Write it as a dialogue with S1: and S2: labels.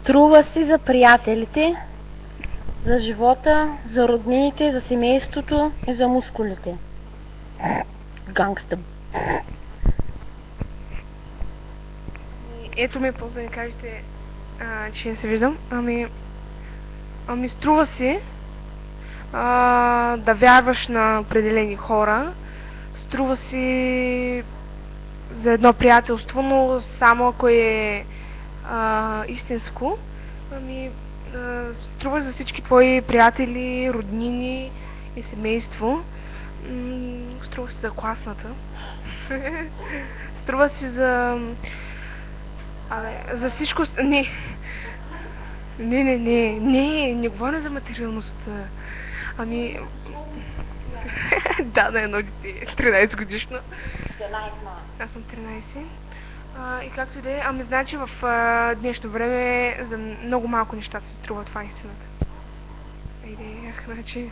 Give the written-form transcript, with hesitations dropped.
S1: Струва си за приятелите, за живота, за роднините, за семейството и за мускулите. Гангста.
S2: Ето ми после да ми кажете, че не се виждам. Ами струва си да вярваш на определени хора. Струва си за едно приятелство, но само ако е истинско. Струва за всички твои приятели, роднини и семейство. Струва си за класната. Струва си за всичко... Не говоря за материалността. Да, на едно дете, 13 годишно. Аз съм 13. И както и да е, значи в днешно време за много малко нещата се струва, това е истината. Значи...